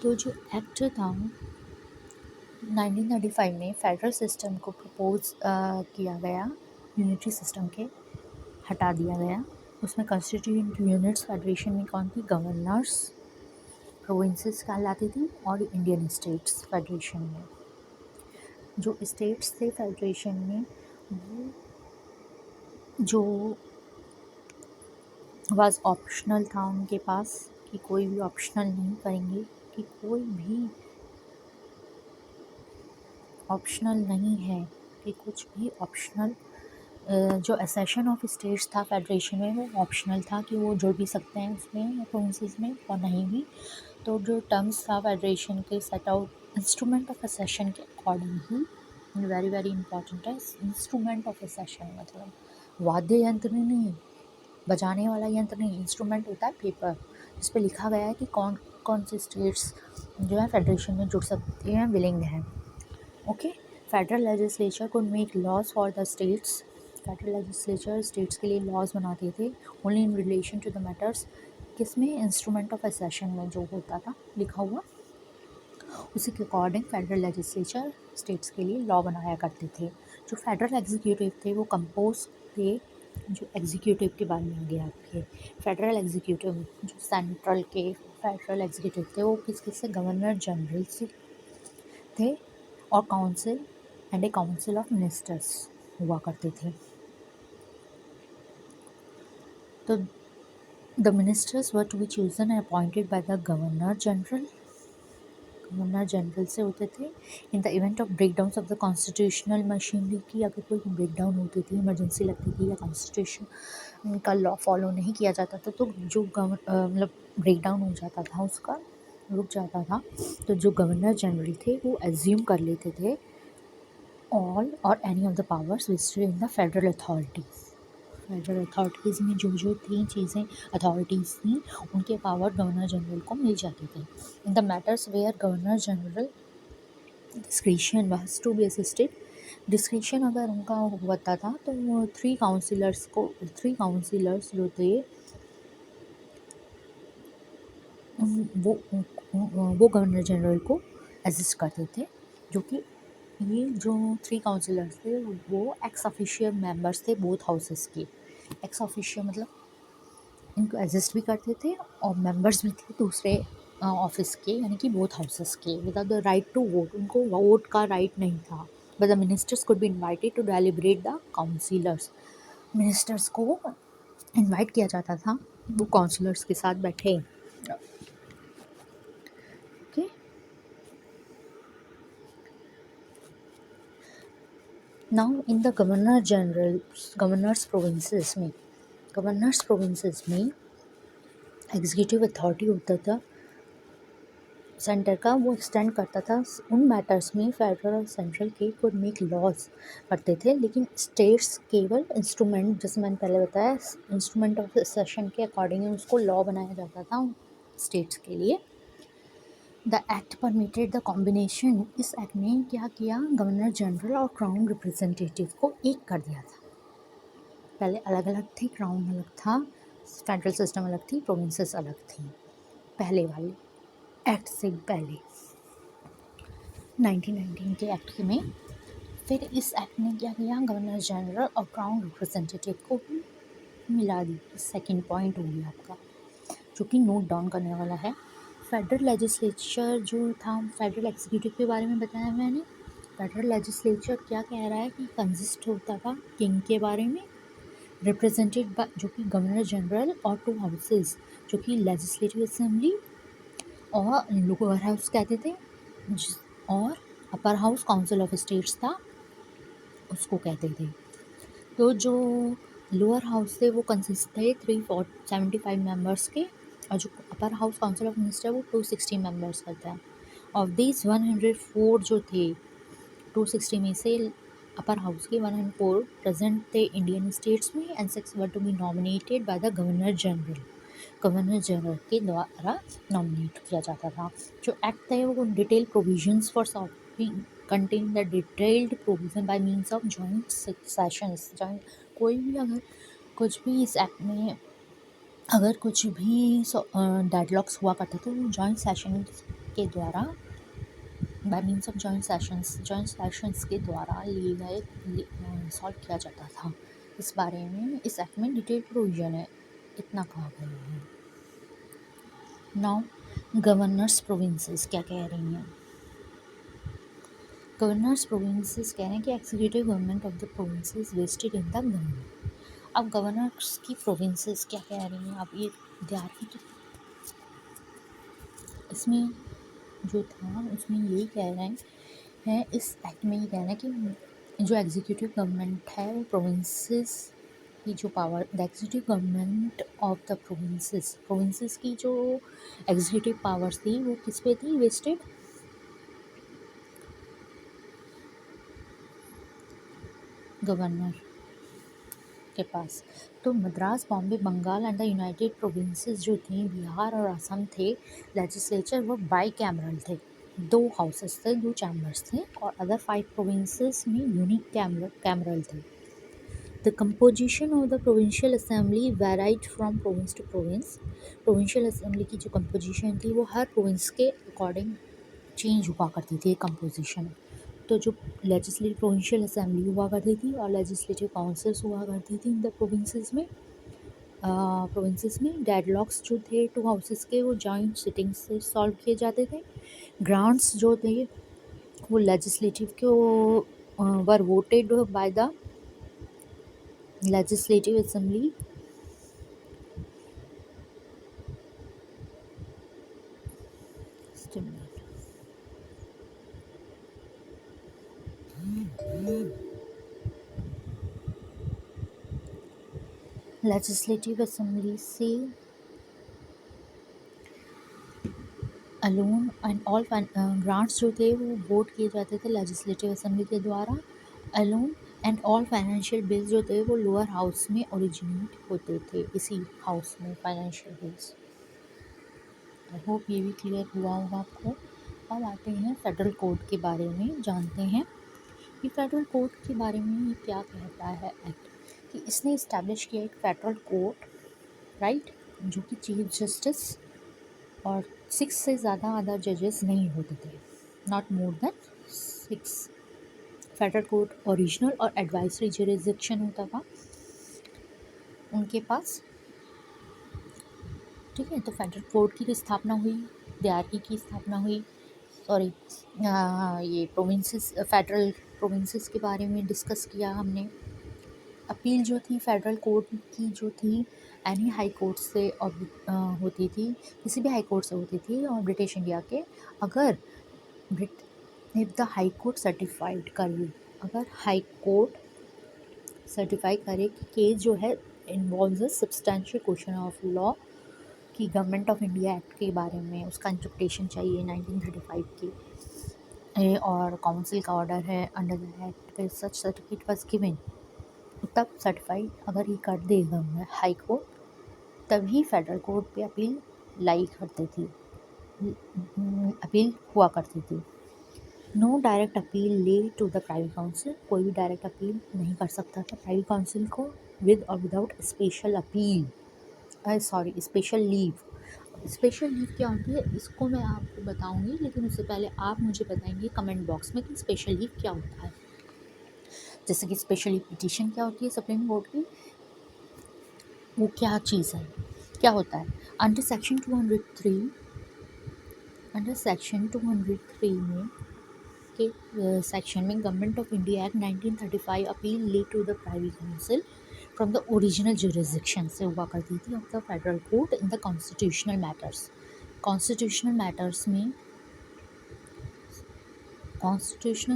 तो जो एक्ट था 1935 में फेडरल सिस्टम को प्रपोज किया गया, यूनिटरी सिस्टम के हटा दिया गया। उसमें कॉन्स्टिट्यूएंट यूनिट्स फेडरेशन में कौन थी? गवर्नर्स, प्रोविंसेस कहलाती थी, और इंडियन स्टेट्स फेडरेशन में। जो स्टेट्स थे फेडरेशन में, वो जो वाज ऑप्शनल था उनके पास, कि कोई भी ऑप्शनल नहीं करेंगे, कि कोई भी ऑप्शनल नहीं है, कि कुछ भी ऑप्शनल जो एसेशन ऑफ स्टेट्स था फेडरेशन में वो ऑप्शनल था, कि वो जुड़ भी सकते हैं उसमें या प्रोविंसेस में और नहीं भी। तो जो टर्म्स था फेडरेशन के set out instrument of accession के अकॉर्डिंग ही, वेरी वेरी इंपॉर्टेंट है। इंस्ट्रूमेंट ऑफ एसेशन मतलब वाद्य यंत्र नहीं, बजाने वाला यंत्र नहीं। इंस्ट्रूमेंट होता है पेपर जिस पे लिखा गया है कि कौन कौन से स्टेट्स जो है फेडरेशन में जुड़ सकते हैं, विलिंग हैं। Okay, federal legislature could make laws for the states. Federal legislature states के लिए लॉज बनाते थे only in relation to the matters, किसमें? इंस्ट्रूमेंट ऑफ एसेशन में जो होता था लिखा हुआ, उसी के अकॉर्डिंग फेडरल लेजिस्लेचर स्टेट्स के लिए लॉ बनाया करते थे। जो फेडरल एग्जीक्यूटिव थे वो कंपोज थे, जो एग्जीक्यूटिव के बारे में आगे आपके फेडरल एग्जीक्यूटिव, जो सेंट्रल के फेडरल एग्जीक्यूटिव थे वो किस किस से? गवर्नर जनरल से थे, और council and a council of ministers हुआ करते थे। तो the ministers were to be chosen and appointed by the governor general. Governor general से होते थे। In the event of breakdown of the constitutional machinery की, अगर कोई ब्रेकडाउन होती थी, इमरजेंसी लगती थी या कॉन्स्टिट्यूशन का लॉ फॉलो नहीं किया जाता था, तो जो मतलब ब्रेकडाउन हो जाता था, उसका रुक जाता था, तो जो गवर्नर जनरल थे वो एज्यूम कर लेते थे all or any of the powers vested in the federal authorities. Federal authorities में जो जो थी चीज़ें, अथॉरिटीज़ थी, उनके पावर गवर्नर जनरल को मिल जाते थे। In the matters where governor general discretion was to be assisted. Discretion अगर उनका होता था तो वो थ्री काउंसिलर्स जो थे वो गवर्नर जनरल को असिस्ट करते थे, जो कि ये जो थ्री काउंसिलर्स थे वो एक्स ऑफिशियल मेंबर्स थे बोथ हाउसेस के। एक्स ऑफिशियल मतलब इनको असिस्ट भी करते थे और मेंबर्स भी थे दूसरे ऑफिस के, यानी कि बोथ हाउसेस के, without the right to vote. उनको वोट का राइट नहीं था। But the ministers could be invited to deliberate the councillors. Ministers को इन्वाइट किया जाता था, वो काउंसिलर्स के साथ बैठे। Okay, now in the governors provinces में एग्जीक्यूटिव अथॉरिटी होता था सेंटर का, वो एक्सटेंड करता था उन मैटर्स में फेडरल और सेंट्रल के कुड मेक लॉज करते थे, लेकिन स्टेट्स केवल इंस्ट्रूमेंट, जैसे मैंने पहले बताया, इंस्ट्रूमेंट ऑफ सेशन के अकॉर्डिंग उसको लॉ बनाया जाता था स्टेट्स के लिए। The act permitted the combination. इस एक्ट ने क्या किया? गवर्नर जनरल और क्राउन रिप्रेजेंटेटिव को एक कर दिया था। पहले अलग अलग थे, क्राउन अलग था, फेडरल सिस्टम अलग थी, प्रोविंसेस अलग थी पहले वाले एक्ट से पहले 1919 के एक्ट में। फिर इस एक्ट ने क्या किया? गवर्नर जनरल और क्राउन रिप्रेजेंटेटिव को भी मिला दी। सेकंड पॉइंट हो गया आपका, जो कि नोट डाउन करने वाला है। फेडरल लेजिस्लेचर जो था, फेडरल एग्जीक्यूटिव के बारे में बताया मैंने। फेडरल लेजिस्लेचर क्या कह रहा है कि कंसिस्ट होता था किंग के बारे में, रिप्रेजेंटेड बाय, जो कि गवर्नर जनरल, और टू हाउसेस, जो कि लेजिस्लेटिव असेंबली और लोअर हाउस कहते थे, और upper house council of states था, उसको कहते थे। तो जो लोअर हाउस थे वो कंसिस्ट थे 375 मेंबर्स के, और जो upper house council of minister वो 260 मेंबर्स का था। ऑफ दिस 104 जो थे 260 में से, अपर हाउस के 104 प्रेजेंट थे इंडियन स्टेट्स में, and 6 were to be nominated by the governor general. Governor general के द्वारा नॉमिनेट किया जाता था। जो एक्ट थे वो detail provisions for solving contain the detailed provision bye means of joint sessions. Joint कोई भी अगर कुछ भी इस एक्ट में अगर कुछ भी डेडलॉक्स हुआ करते थे वो जॉइंट सेशन के द्वारा bye means of joint sessions के द्वारा लिए गए सॉल्व किया जाता था। इस बारे में इस एक्ट में डिटेल प्रोविजन है, इतना कहा गया है। नाउ गवर्नर्स प्रोविंसेस क्या कह रही हैं। गवर्नर्स प्रोविंसेस कह रहे हैं कि executive government of the provinces vested in the government. अब गवर्नर्स की प्रोविंसेस क्या कह रही हैं, आप ये ध्यान रखिए। इसमें जो था उसमें यही कह रहे हैं, इस एक्ट में ये कह रहे हैं कि जो एग्जीक्यूटिव गवर्नमेंट है वो प्रोविंसेस की जो power, the executive government of the provinces की जो एग्जीक्यूटिव पावर्स थी वो किस पे थी, वेस्टेड गवर्नर के पास। तो Madras, Bombay, Bengal and the united provinces जो थी, बिहार और असम थे, लेजिस्लेचर वो बाई कैमरल थे, 2 हाउसेस थे, 2 चैम्बर्स थे, और अदर 5 प्रोविंसेस में यूनिक कैमरल थे। The composition of the provincial assembly varied from province to province. Provincial assembly की जो कंपोजिशन थी वो हर प्रोविंस के अकॉर्डिंग चेंज हुआ करती थी कंपोजिशन। तो जो लेजिस्लेटिव प्रोविंशियल असेंबली हुआ करती थी और लेजिस्लेटिव काउंसिल्स हुआ करती थी इन द प्रोविंसेस में डेडलॉक्स जो थे 2 हाउसेस के वो जॉइंट सिटिंग से सॉल्व किए जाते थे। ग्रांट्स जो थे वो लेजिस्लेटिव को were voted by the legislative assembly legislative assembly से अलोन एंड ऑल ग्रांट्स जो थे वो वोट किए जाते थे लेजिस्लेटिव असेंबली के द्वारा। Alone and all financial bills जो थे वो लोअर हाउस में ओरिजिनेट होते थे, इसी हाउस में फाइनेंशियल बिल्स। आई होप ये भी क्लियर हुआ होगा आपको। अब आते हैं फेडरल कोड के बारे में, जानते हैं कि फेडरल कोड के बारे में ये क्या कहता है एक्ट, कि इसने इस्टेब्लिश किया एक फेडरल कोर्ट, राइट, जो कि चीफ जस्टिस और 6 से ज़्यादा अदर जजेस नहीं होते थे, not more than 6। Federal court original और एडवाइजरी जुरिसडिक्शन होता था उनके पास, ठीक है। तो फेडरल कोर्ट की स्थापना हुई, DRE की स्थापना हुई, सॉरी ये प्रोविंसेस, फेडरल प्रोविंसेस के बारे में डिस्कस किया हमने। अपील जो थी फेडरल कोर्ट की जो थी एनी हाई कोर्ट से होती थी, किसी भी हाई कोर्ट से होती थी और ब्रिटिश इंडिया के, अगर if the high court certified करे, अगर हाई कोर्ट सर्टिफाई करे कि केस जो है involves a substantial question of law, कि गवर्नमेंट ऑफ इंडिया एक्ट के बारे में उसका इंटरप्रिटेशन चाहिए 1935 की, और काउंसिल का ऑर्डर है under the act, such certificate was given, तब सर्टिफाइड अगर ये कर देगा हाई कोर्ट, तभी फेडरल कोर्ट पे अपील लाई करती थी, अपील हुआ करती थी। No direct appeal lay to the private council, कोई भी डायरेक्ट अपील नहीं कर सकता था प्राइवेट काउंसिल को, विद और without special appeal, sorry special leave. Special leave क्या होती है इसको मैं आपको बताऊंगी, लेकिन उससे पहले आप मुझे बताएंगे कमेंट बॉक्स में कि स्पेशल लीव क्या होता है। जैसे कि स्पेशली पिटीशन क्या होती है सुप्रीम कोर्ट की, वो क्या चीज़ है, क्या होता है। अंडर सेक्शन 203 में के सेक्शन में government of India act 1935 appeal lay to the private council from the original jurisdiction से हुआ करती थी of the federal court in the constitutional matters. Constitutional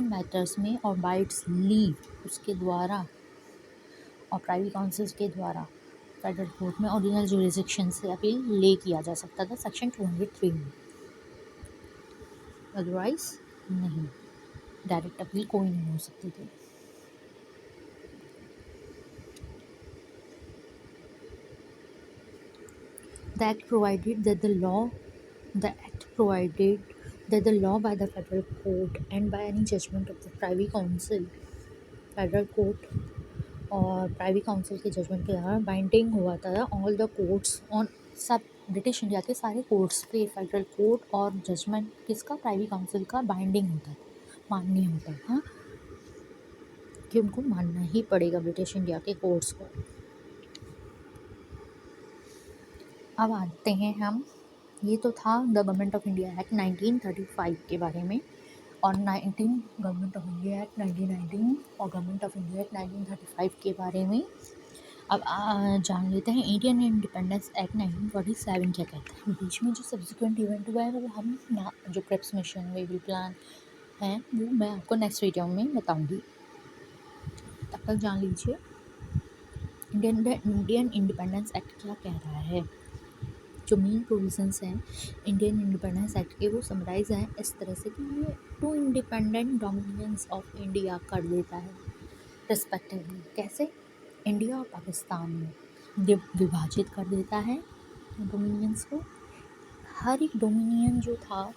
matters में और बाय इट्स लीव, उसके द्वारा और प्राइवेट काउंसिल्स के द्वारा फेडरल कोर्ट में ओरिजिनल जुरिसडिक्शन से अपील ले किया जा सकता था सेक्शन 203 में, अदरवाइज नहीं, डायरेक्ट अपील कोई नहीं हो सकती थी। The act provided that the law by the federal court and by any judgment of the privy council, federal court और प्राइवेट काउंसिल के जजमेंट के द्वारा बाइंडिंग हुआ था ऑल द कोर्ट्स ऑन सब ब्रिटिश इंडिया के सारे कोर्ट्स पे फेडरल कोर्ट और जजमेंट किसका, प्राइवी काउंसिल का बाइंडिंग होता था, माननीय होता था कि उनको मानना ही पड़ेगा ब्रिटिश इंडिया के कोर्ट्स को। अब आते हैं हम, ये तो था the government of India act 1935 के बारे में, और 19 गवर्नमेंट ऑफ इंडिया एक्ट 1919 और गवर्नमेंट ऑफ इंडिया एक्ट 1935 के बारे में। अब जान लेते हैं इंडियन इंडिपेंडेंस एक्ट 1947 क्या कहता है। बीच में जो सब्सिक्वेंट इवेंट हुआ है वो हम जो क्रिप्स मिशन वेविल प्लान है वो मैं आपको नेक्स्ट वीडियो में बताऊंगी, तब तक जान लीजिए इंडियन इंडिपेंडेंस एक्ट क्या कह रहा है। जो मेन प्रोविजंस हैं इंडियन इंडिपेंडेंस एक्ट के वो समराइज हैं इस तरह से कि ये 2 इंडिपेंडेंट डोमिनियंस ऑफ इंडिया कर देता है रिस्पेक्टिवली। कैसे? इंडिया और पाकिस्तान में विभाजित कर देता है डोमिनियंस को। हर एक डोमिनियन जो था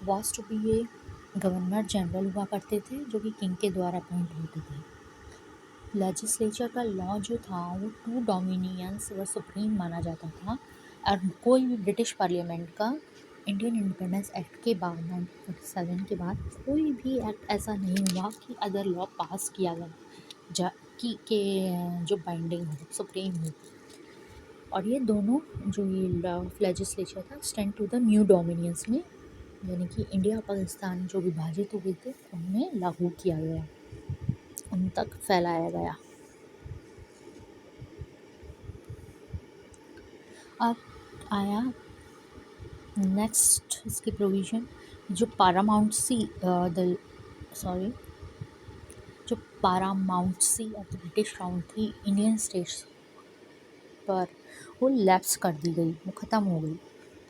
was to be a governor general हुआ करते थे जो कि किंग के द्वारा अपॉइंट होते थे। लेजिस्लेचर का लॉ जो था वो 2 डोमिनियंस व सुप्रीम माना जाता था, और कोई भी ब्रिटिश पार्लियामेंट का इंडियन इंडिपेंडेंस एक्ट के बाद 1947 के बाद कोई भी एक्ट ऐसा नहीं हुआ कि अदर लॉ पास किया गया के जो बाइंडिंग हो, सुप्रीम हो। और ये दोनों जो ये लॉ ऑफ लेजिस्लेचर था stand to the new dominions में, यानी कि इंडिया और पाकिस्तान जो विभाजित हो गए थे उनमें लागू किया गया, उन तक फैलाया गया। अब आया नेक्स्ट इसकी प्रोविज़न, जो पारामाउंटसी ऑफ द ब्रिटिश क्राउन थी इंडियन स्टेट्स पर, वो लैप्स कर दी गई, वो ख़त्म हो गई।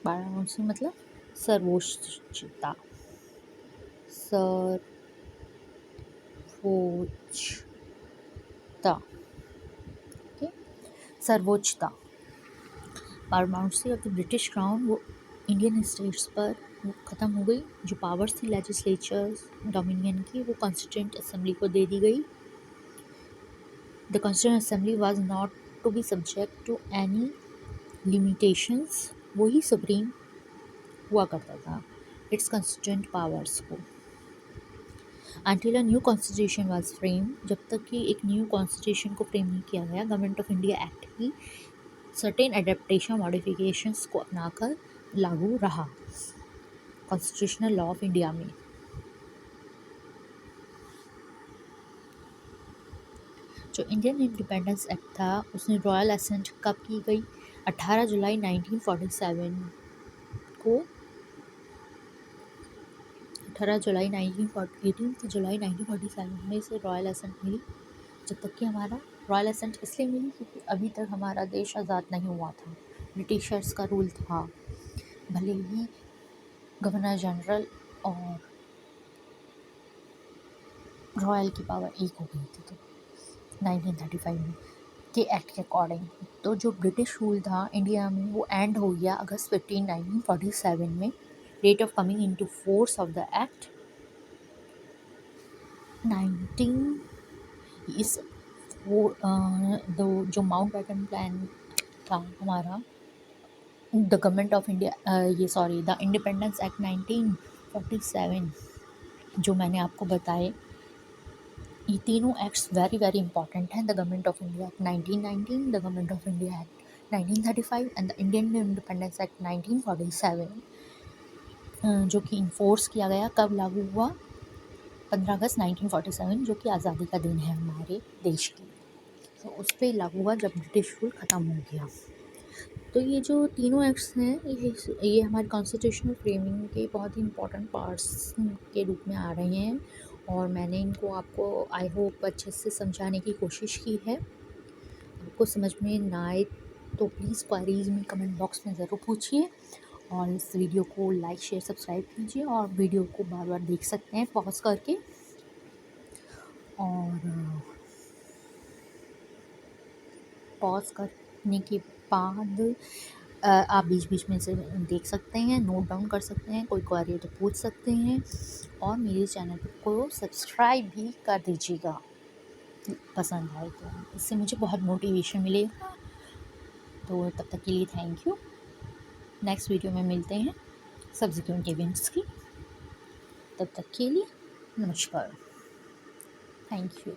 पारामाउंटसी मतलब सर्वोच्चता, सर्वोच्चता। पारामाउंटसी ऑफ द ब्रिटिश क्राउन वो इंडियन स्टेट्स पर वो ख़त्म हो गई। जो पावर्स थी लेजिस्लेचर डोमिनियन की वो कॉन्स्टिट्यूएंट असेंबली को दे दी गई। The constituent assembly was not to be subject to any limitations, वही सुप्रीम हुआ करता था इट्स कॉन्स्टिट्यूएंट पावर्स को। Until a new constitution was framed, जब तक कि एक न्यू कॉन्स्टिट्यूशन को फ्रेम नहीं किया गया, गवर्नमेंट ऑफ इंडिया एक्ट की सर्टेन एडेप्टेशन मॉडिफिकेशंस को अपनाकर लागू रहा कॉन्स्टिट्यूशनल लॉ ऑफ इंडिया में। जो इंडियन इंडिपेंडेंस एक्ट था उसने रॉयल असेंट कब की गई? 18 जुलाई 1947 को। 18 जुलाई 1947 में से रॉयल असेंट मिली। जब तक कि हमारा रॉयल असेंट इसलिए मिली क्योंकि अभी तक हमारा देश आज़ाद नहीं हुआ था, ब्रिटिशर्स का रूल था। भले ही गवर्नर जनरल और रॉयल की पावर एक हो गई थी तो 1935 में के एक्ट के अकॉर्डिंग। तो जो ब्रिटिश रूल था इंडिया में वो एंड हो गया अगस्त 15 1947 में। Date of coming into force of the act 19 इस जो माउंट बैटन प्लान था हमारा, the government of India the independence act 1947 जो मैंने आपको बताए, ये तीनों एक्ट्स वेरी वेरी इंपॉर्टेंट हैं। The government of India act 1919, the government of India act 1935 and the Indian independence act 1947, जो कि इन्फोर्स किया गया, कब लागू हुआ? 15 अगस्त 1947, जो कि आज़ादी का दिन है हमारे देश की। तो उस पर लागू हुआ जब ब्रिटिश रूल ख़त्म हो गया। तो ये जो तीनों एक्ट्स हैं ये हमारे कॉन्स्टिट्यूशनल फ्रेमिंग के बहुत ही इंपॉर्टेंट पार्ट्स के रूप में आ रहे हैं, और मैंने इनको आपको आई होप अच्छे से समझाने की कोशिश की है। आपको समझ में ना आए तो प्लीज़ क्वेरीज में कमेंट बॉक्स में ज़रूर पूछिए, और इस वीडियो को लाइक शेयर सब्सक्राइब कीजिए, और वीडियो को बार बार देख सकते हैं पॉज करके। और पॉज करने के बाद आप बीच बीच में से देख सकते हैं, नोट डाउन कर सकते हैं, कोई क्वेरी तो पूछ सकते हैं, और मेरे चैनल को सब्सक्राइब भी कर दीजिएगा पसंद आए तो। इससे मुझे बहुत मोटिवेशन मिलेगा। तो तब तक के लिए थैंक यू। नेक्स्ट वीडियो में मिलते हैं सब्सिक्वेंट इवेंट्स की। तब तक के लिए नमस्कार, थैंक यू।